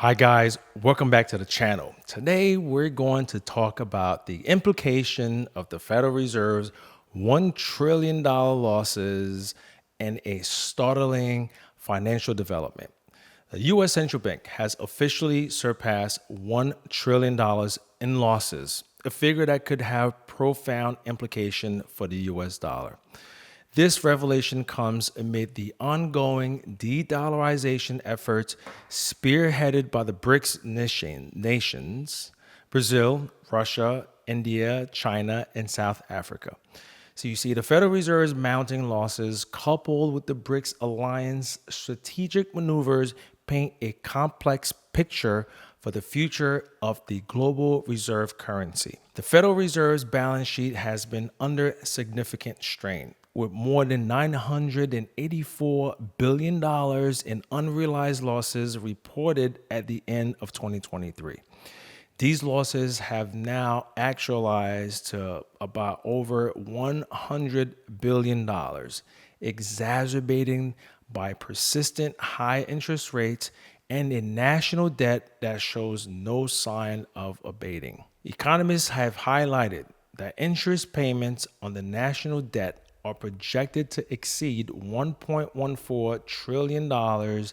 Hi guys, welcome back to the channel. Today we're going to talk about the implication of the Federal Reserve's $1 trillion losses and a startling financial development. The U.S. Central Bank has officially surpassed $1 trillion in losses, a figure that could have profound implication for the U.S. dollar. This revelation comes amid the ongoing de-dollarization efforts spearheaded by the BRICS nations, Brazil, Russia, India, China, and South Africa. So you see the Federal Reserve's mounting losses coupled with the BRICS alliance strategic maneuvers paint a complex picture for the future of the global reserve currency. The Federal Reserve's balance sheet has been under significant strain, with more than $984 billion in unrealized losses reported at the end of 2023. These losses have now actualized to about over $100 billion, exacerbating by persistent high interest rates and a national debt that shows no sign of abating. Economists have highlighted that interest payments on the national debt are projected to exceed $1.14 trillion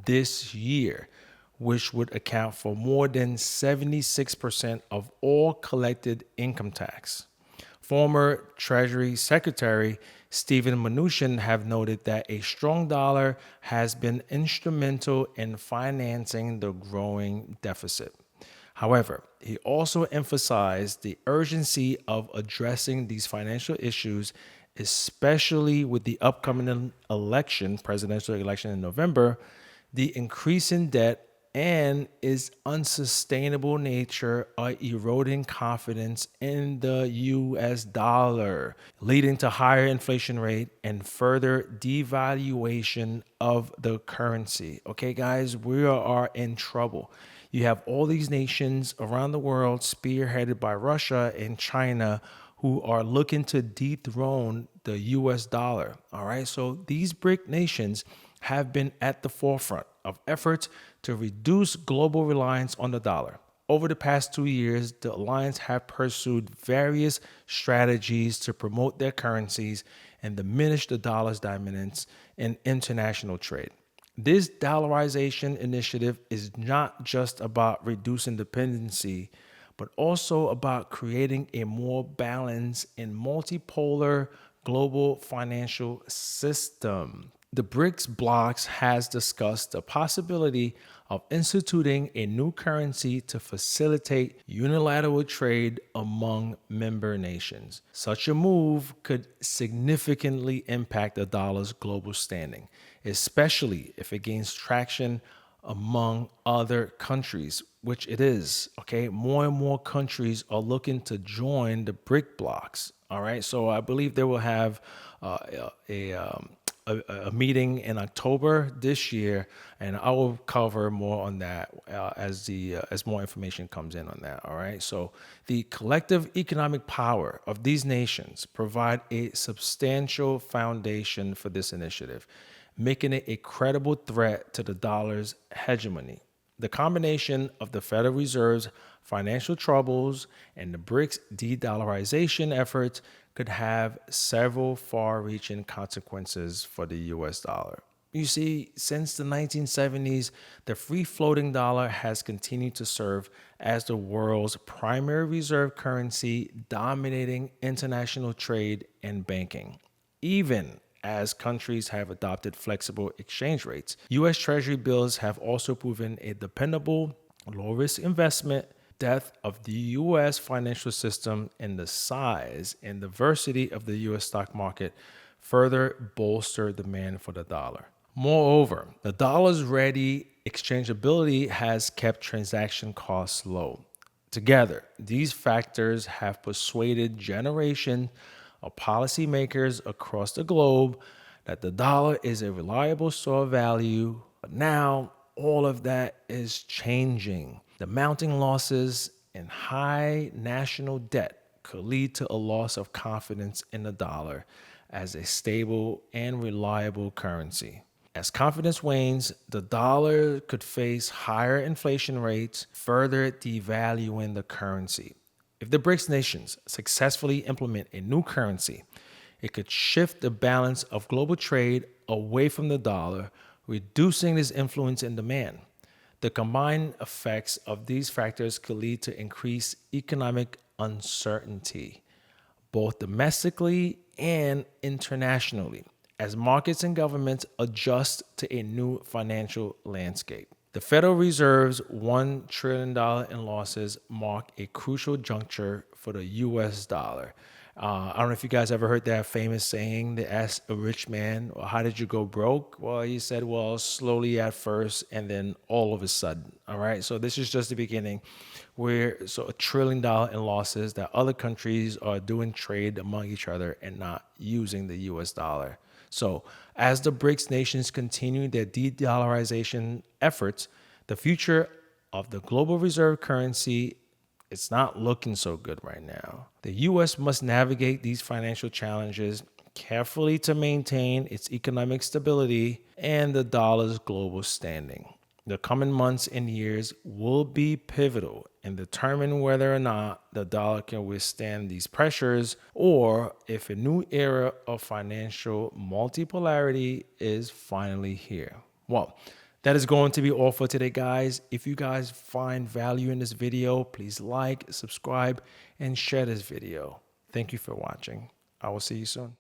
this year, which would account for more than 76% of all collected income tax. Former Treasury Secretary Steven Mnuchin have noted that a strong dollar has been instrumental in financing the growing deficit. However, he also emphasized the urgency of addressing these financial issues, especially with the upcoming presidential election in November, the increasing debt and its unsustainable nature are eroding confidence in the US dollar, leading to higher inflation rate and further devaluation of the currency. Okay, guys, we are in trouble. You have all these nations around the world spearheaded by Russia and China who are looking to dethrone the US dollar. All right, so these BRIC nations have been at the forefront of efforts to reduce global reliance on the dollar. Over the past 2 years, the alliance have pursued various strategies to promote their currencies and diminish the dollar's dominance in international trade. This dollarization initiative is not just about reducing dependency, but also about creating a more balanced and multipolar global financial system. The BRICS blocs has discussed the possibility of instituting a new currency to facilitate unilateral trade among member nations. Such a move could significantly impact the dollar's global standing, especially if it gains traction among other countries, which it is. Okay, more and more countries are looking to join the BRIC blocs. All right, so I believe they will have a meeting in October this year, and I will cover more on that as more information comes in on that. All right. So the collective economic power of these nations provide a substantial foundation for this initiative, making it a credible threat to the dollar's hegemony. The combination of the Federal Reserve's financial troubles and the BRICS de-dollarization efforts could have several far-reaching consequences for the US dollar. You see, since the 1970s, the free-floating dollar has continued to serve as the world's primary reserve currency, dominating international trade and banking. Even as countries have adopted flexible exchange rates, U.S. Treasury bills have also proven a dependable, low-risk investment. Depth of the U.S. financial system and the size and diversity of the U.S. stock market further bolster demand for the dollar. Moreover, the dollar's ready exchangeability has kept transaction costs low. Together, these factors have persuaded generations of policymakers across the globe that the dollar is a reliable store of value. But now, all of that is changing. The mounting losses and high national debt could lead to a loss of confidence in the dollar as a stable and reliable currency. As confidence wanes, the dollar could face higher inflation rates, further devaluing the currency. If the BRICS nations successfully implement a new currency, it could shift the balance of global trade away from the dollar, reducing its influence and demand. The combined effects of these factors could lead to increased economic uncertainty, both domestically and internationally, as markets and governments adjust to a new financial landscape. The Federal Reserve's $1 trillion in losses mark a crucial juncture for the US dollar. I don't know if you guys ever heard that famous saying, they asked a rich man, well, how did you go broke? Well, he said, well, slowly at first and then all of a sudden. All right. So this is just the beginning. We're so $1 trillion in losses that other countries are doing trade among each other and not using the US dollar. So as the BRICS nations continue their de-dollarization efforts, the future of the global reserve currency, it's not looking so good right now. The U.S. must navigate these financial challenges carefully to maintain its economic stability and the dollar's global standing. The coming months and years will be pivotal in determining whether or not the dollar can withstand these pressures or if a new era of financial multipolarity is finally here. Well, that is going to be all for today, guys. If you guys find value in this video, please like, subscribe, and share this video. Thank you for watching. I will see you soon.